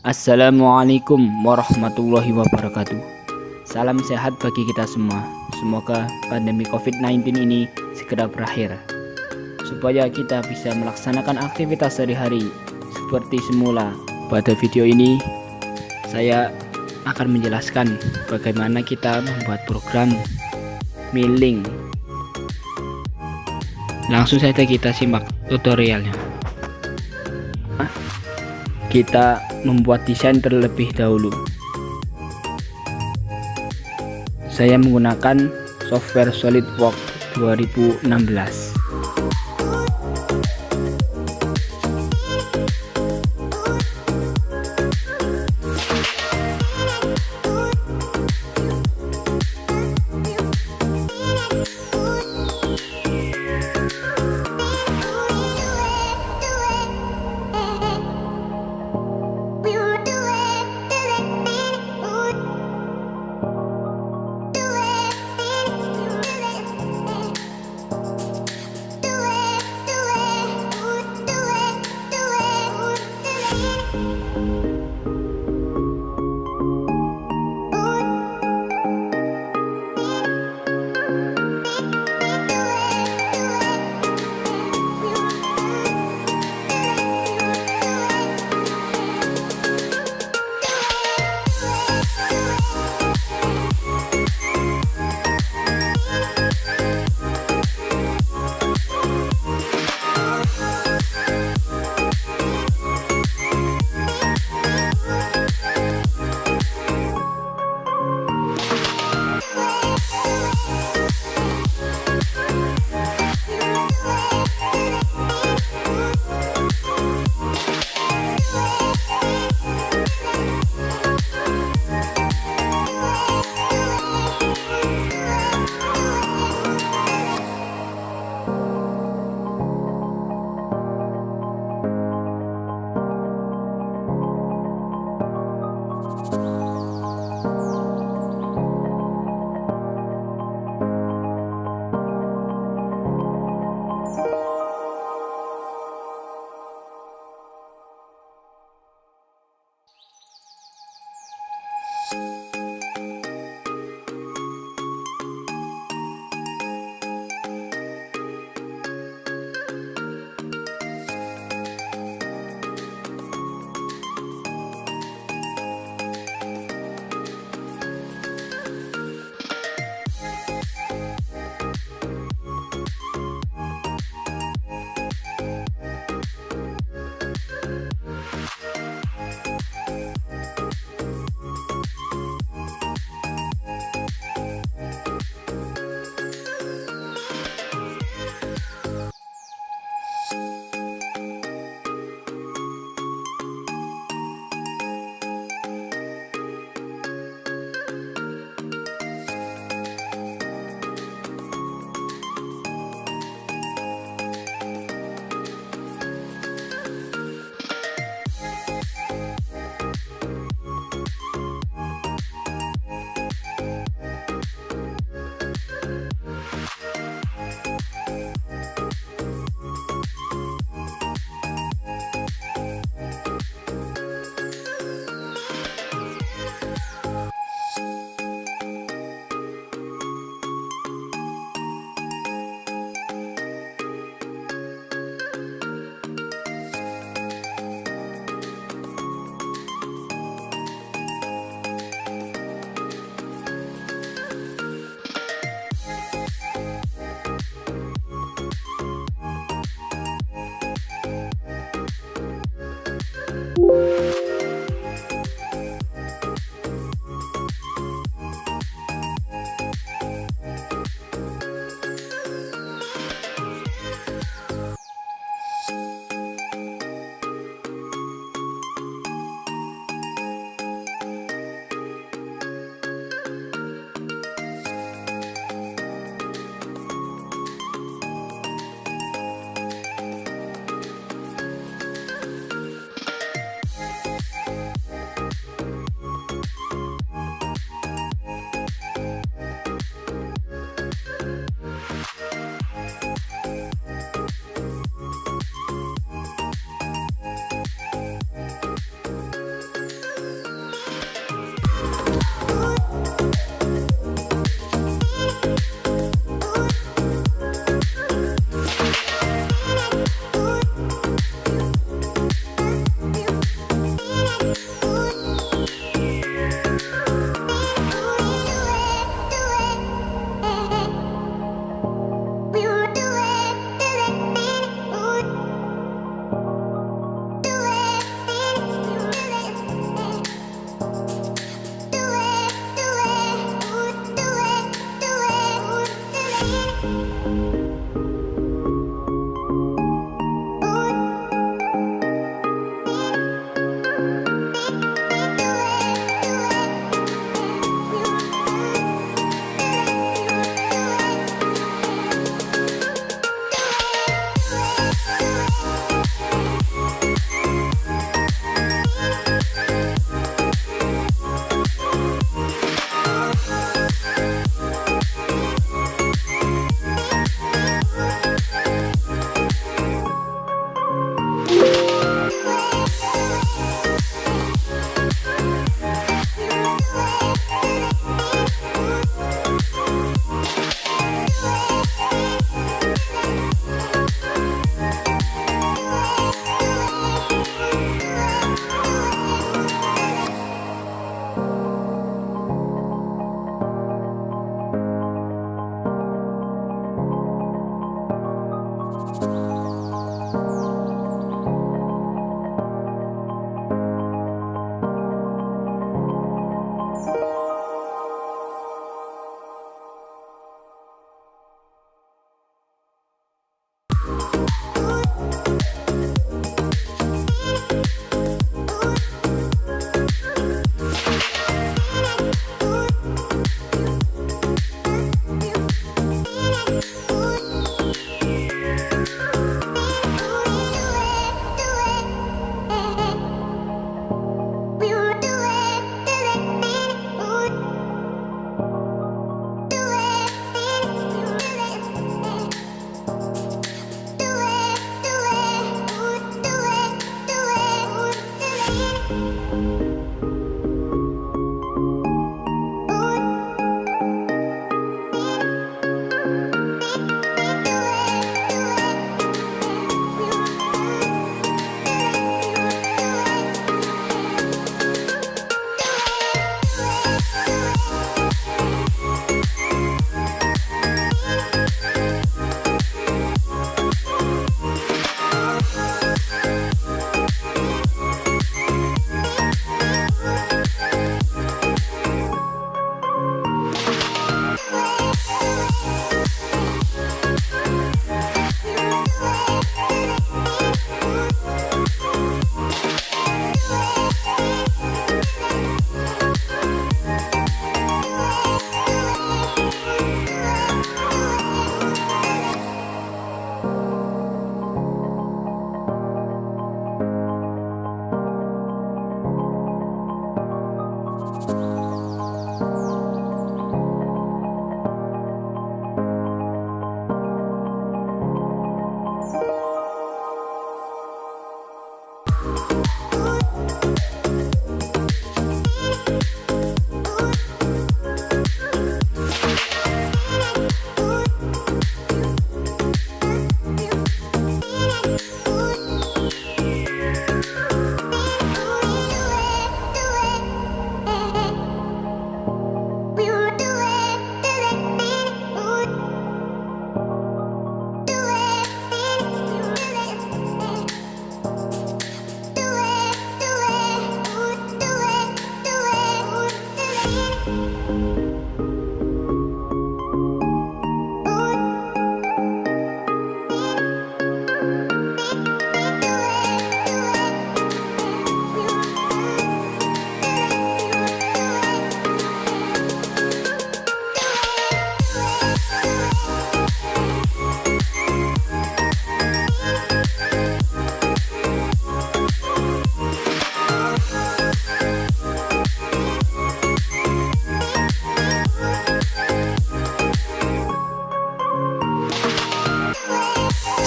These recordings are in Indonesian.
Assalamualaikum warahmatullahi wabarakatuh. Salam sehat bagi kita semua. Semoga pandemi COVID-19 ini segera berakhir, supaya kita bisa melaksanakan aktivitas sehari-hari seperti semula. Pada video ini saya akan menjelaskan bagaimana kita membuat program milling. Langsung saja kita simak tutorialnya. Kita membuat desain terlebih dahulu. Saya menggunakan software Solidworks 2016.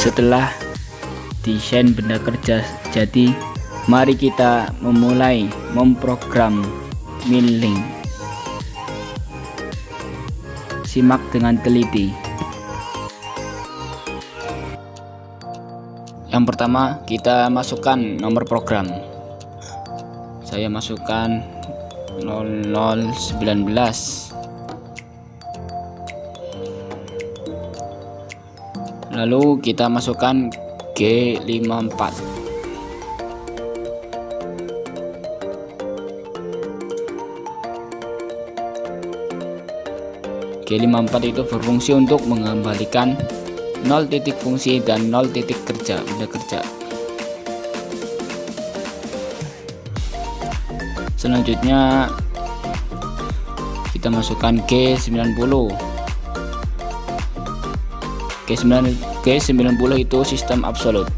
Setelah desain benda kerja jadi, mari kita memulai memprogram milling. Simak dengan teliti. Yang pertama, kita masukkan nomor program. Saya masukkan 0019. Lalu kita masukkan G54. G54 itu berfungsi untuk mengembalikan 0 titik fungsi dan 0 titik kerja, benda kerja. Selanjutnya kita masukkan G90. G90 itu sistem absolut.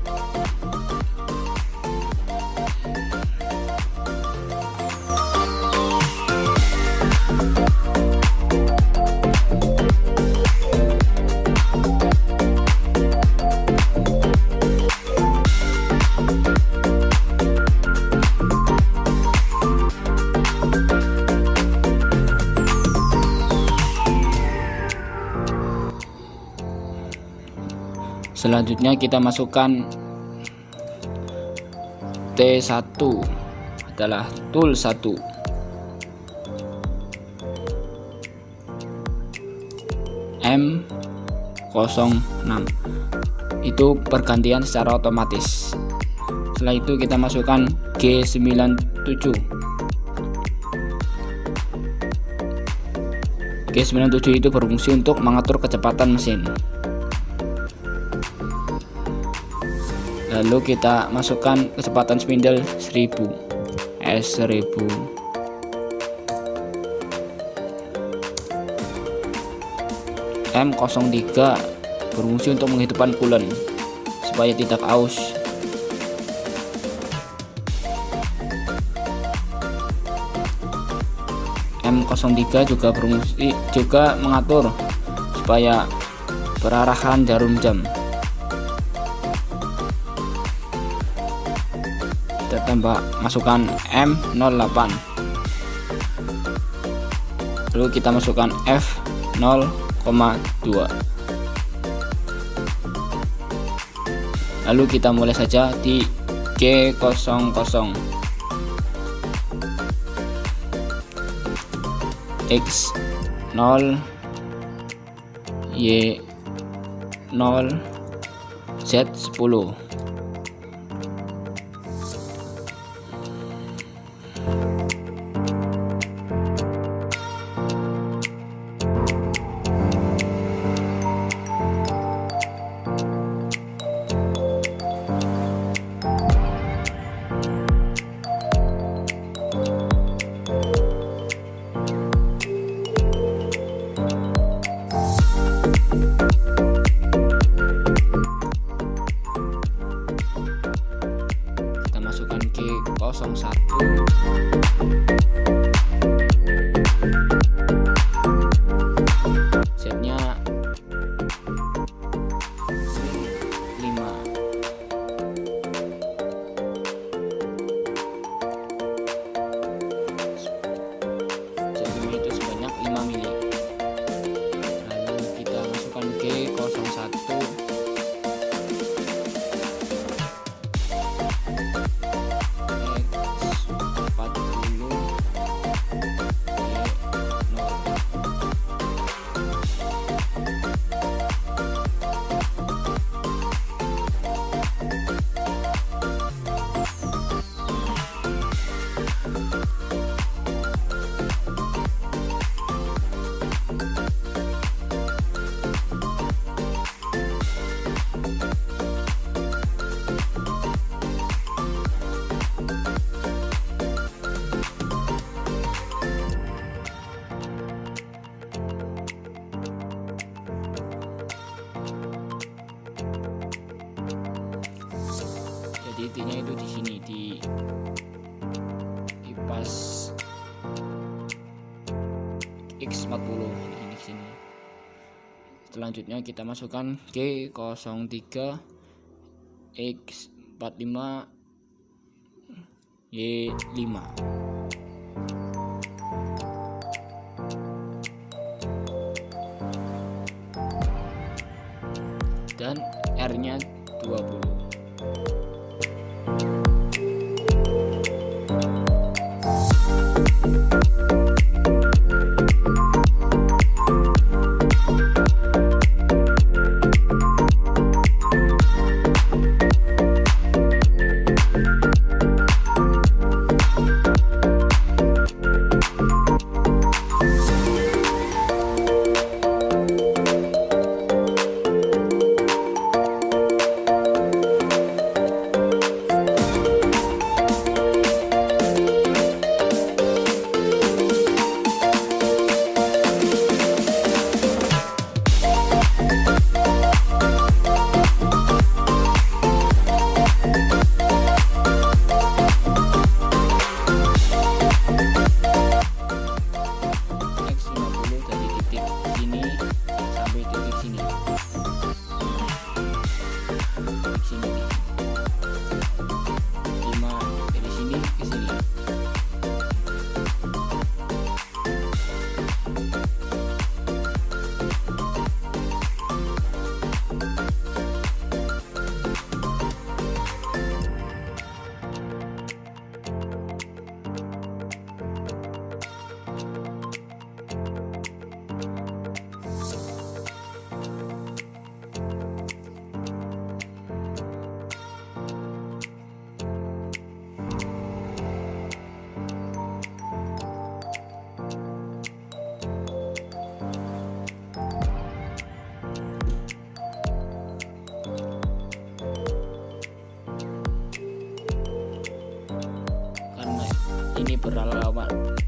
Selanjutnya kita masukkan T1 adalah tool 1. M06 itu pergantian secara otomatis. Setelah itu kita masukkan G97. G97 itu berfungsi untuk mengatur kecepatan mesin. Lalu kita masukkan kecepatan spindle 1000 S1000. M03 berfungsi untuk menghidupkan coolant supaya tidak aus. M03 juga berfungsi mengatur supaya perarahan jarum jam. Kita masukkan M08, lalu kita masukkan F0,2, lalu kita mulai saja di G00, X0, Y0, Z10. Masukkan G01, setnya 5, jadinya itu sebanyak 5 mili. Lalu kita masukkan G01, jadi intinya itu di sini di pas X40 ini di sini. Selanjutnya kita masukkan G03, X45, Y5. Dan R-nya 20.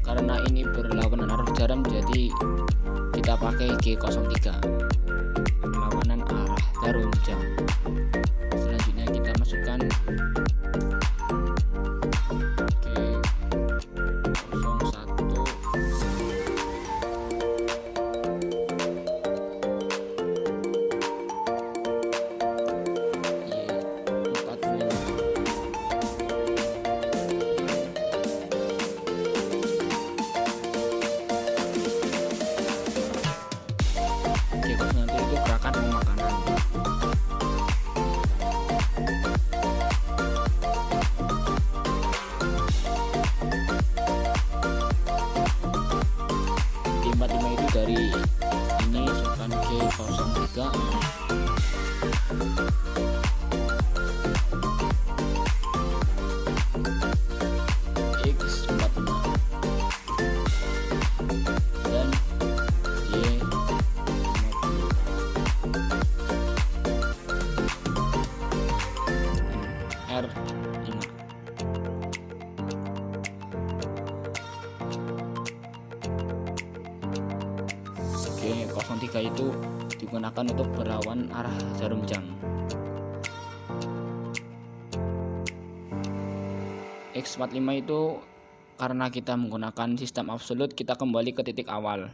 Karena ini berlawanan arah jarum, jadi kita pakai G03, berlawanan arah jarum jam. Selanjutnya kita masukkan G01, Y45. 03 itu digunakan untuk berlawan arah jarum jam. X45 itu karena kita menggunakan sistem absolut, kita kembali ke titik awal.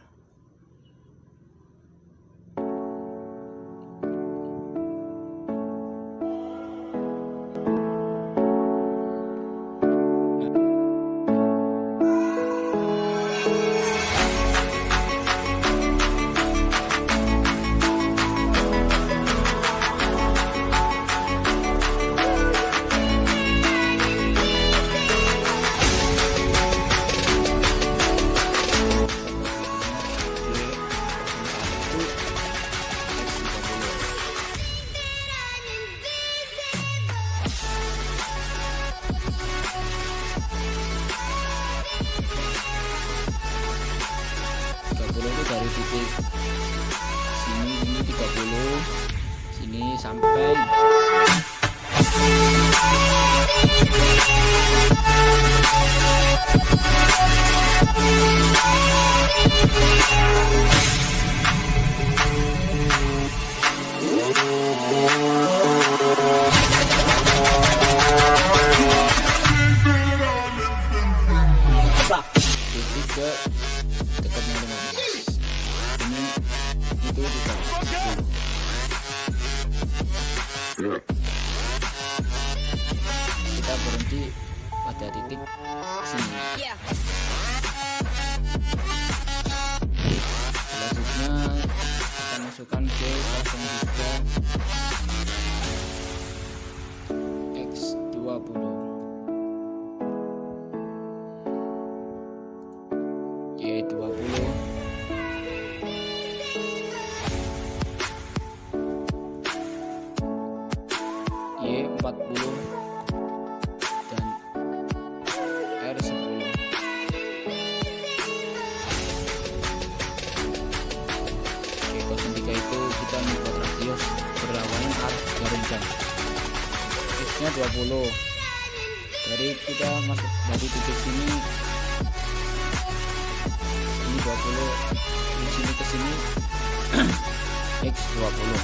Dari titik sini, ini 30, sini sampai titik ke dekatnya 15. Itu juga kita berhenti pada titik sini. Selanjutnya kita masukkan G03 X20 Y20 Y40 dan R10. G03 itu kita membuat radius berlawanan arah jarum jam. X-nya 20. Dari kita masuk dari titik sini, ini 20, di sini ke sini X20.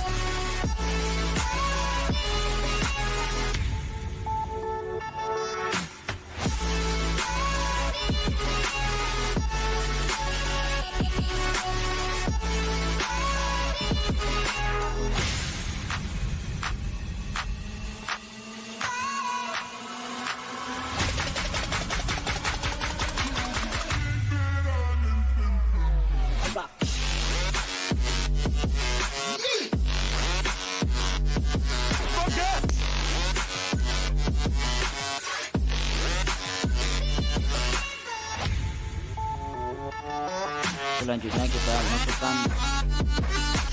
Selanjutnya kita masukkan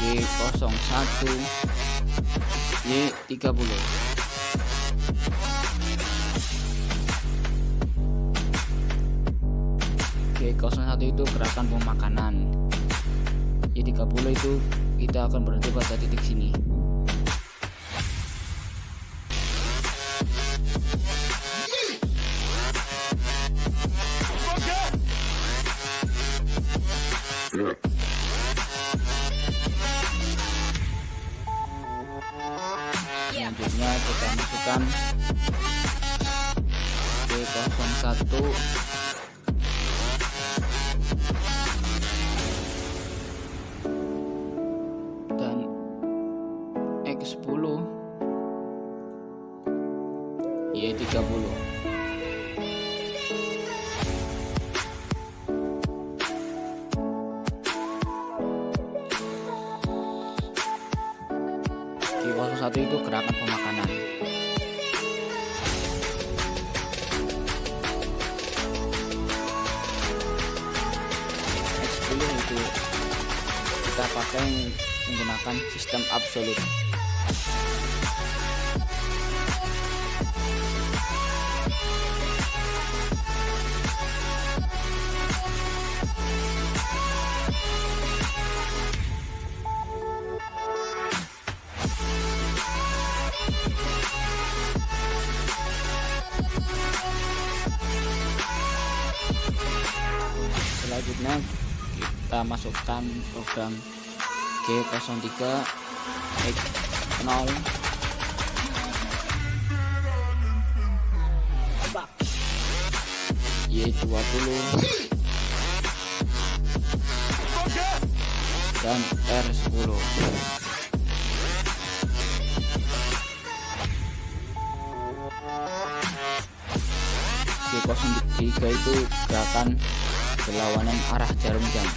G01 Y30. G01 itu gerakan pemakanan. Y30 itu kita akan berhenti pada titik sini. Selanjutnya kita masukkan G01 dan X10 Y30. G01 itu gerakan pemakanan. X10 itu kita pakai menggunakan sistem absolut. Selanjutnya kita masukkan program G03 X0 Y20 dan R10. G03 itu gerakan berlawanan arah jarum jam.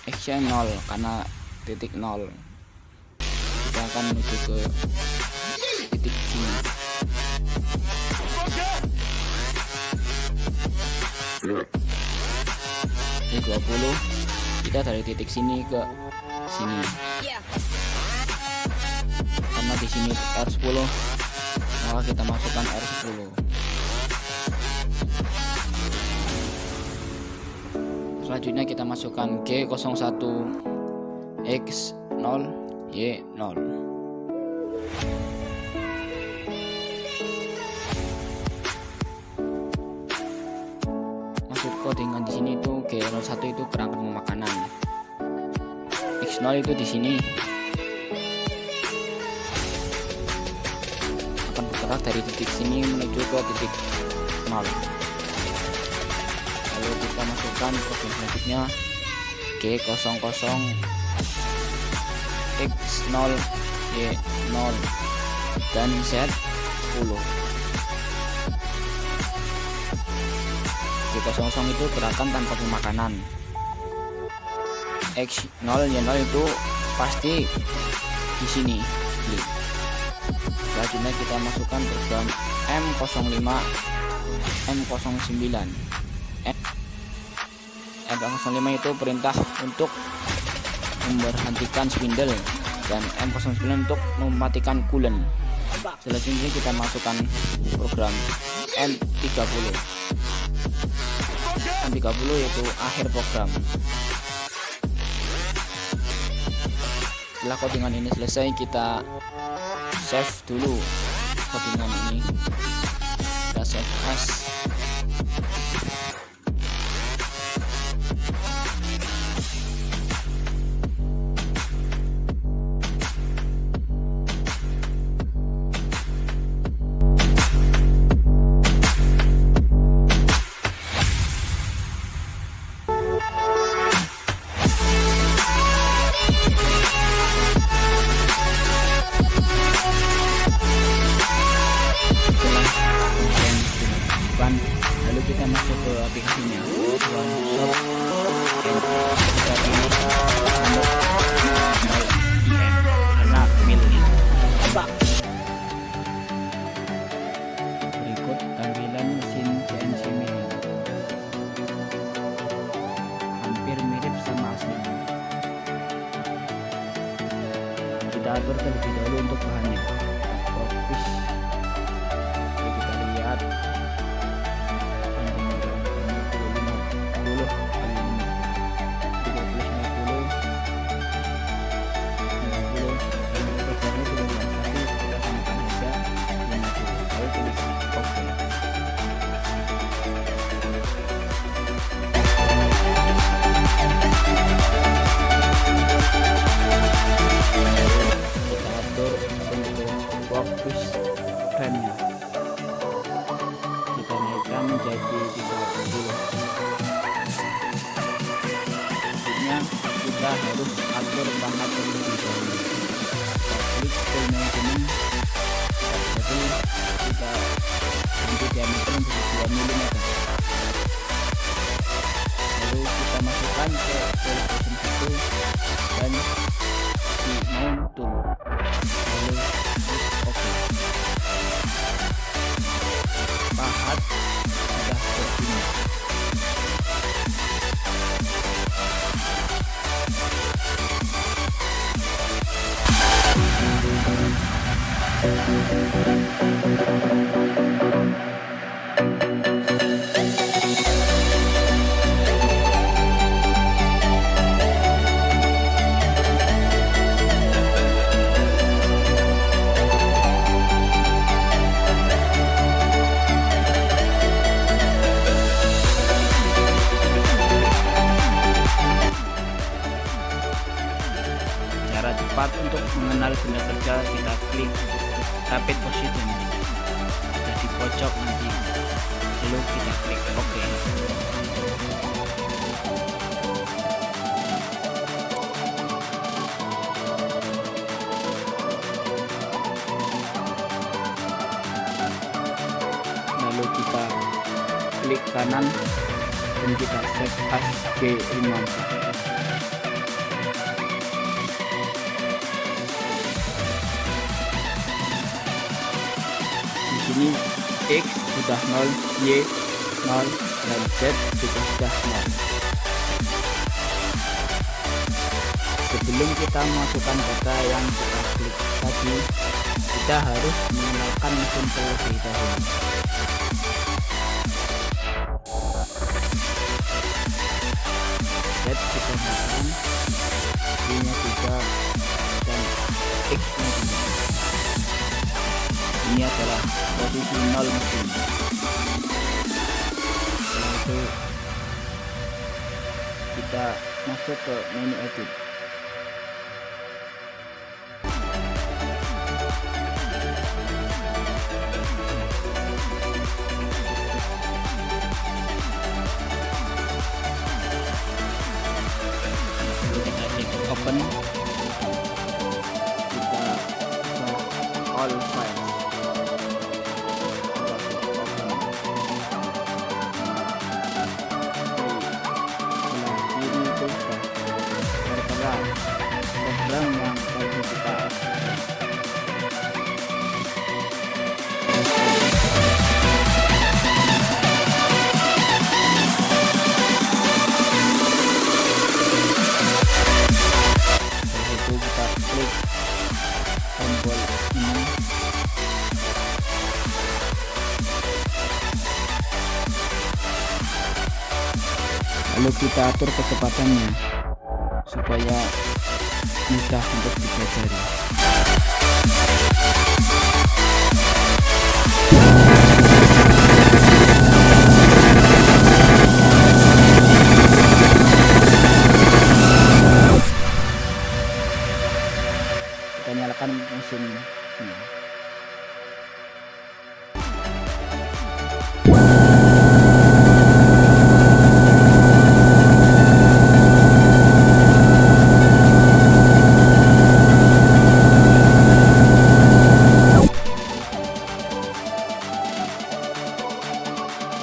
X-nya 0 karena titik 0. Kita akan menuju ke titik sini. G20 kita dari titik sini ke sini. Karena di sini R10, maka kita masukkan R10. Selanjutnya kita masukkan G01 X0 Y0. Maksud codingan di sini itu G01 itu kerangka pemakanan. X0 itu di sini akan bergerak dari titik sini menuju ke titik 0. Lalu kita masukkan program selanjutnya G00 X0 Y0 dan Z10. G00 itu gerakan tanpa pemakanan. X0 Y0 itu pasti di sini. Selanjutnya kita masukkan program M05 M09. M05 itu perintah untuk memberhentikan spindle dan M09 untuk mematikan coolant. Selanjutnya kita masukkan program M30. M30 yaitu akhir program. Setelah codingan ini selesai, kita save dulu codingan ini. Kita save as. Lalu kita masuk ke aplikasinya Swansoft karena milih. Berikut tampilan mesin CNC mill, hampir mirip sama aslinya. Kita atur terlebih dahulu untuk bahannya. Fokus. Kita lihat fokus remnya kita naikkan menjadi 30. Selanjutnya kita harus atur pangkat terlebih dahulu. Klik tool manajemen, jadi kita ganti diameter menjadi 2 mm. Lalu kita masukkan ke tool position 1 dan di mount tool. Lalu oke. Pahat sudah begini. untuk mengenal benda kerja, kita klik rapid position, ada di pojok nanti, lalu kita klik OK. Lalu kita klik kanan dan kita save as G5. Di sini X sudah 0, Y 0, dan Z juga sudah 0. Sebelum kita masukkan data yang kita klik tadi, kita harus mengenalkan mesin terlebih dahulu. Z kita nyalakan, Y nya juga, dan X nya juga. Ini adalah posisi 0 mesin. Setelah itu kita masuk ke menu edit. Lalu kita klik open, kita all files. Program yang tadi kita setelah itu kita klik tombol ini, lalu kita atur kecepatannya supaya mudah untuk dipelajari. Kita nyalakan mesin ini.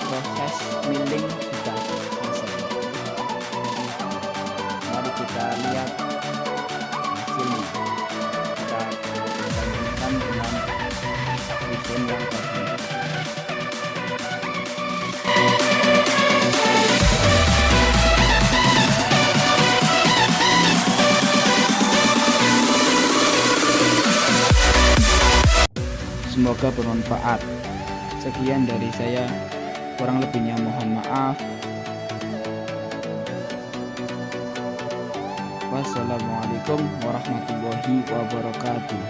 Proses milling sudah selesai. Mari kita lihat hasilnya. Kita bandingkan dengan desain yang tadi. Semoga bermanfaat. Sekian dari saya. Kurang lebihnya mohon maaf. Wassalamualaikum warahmatullahi wabarakatuh.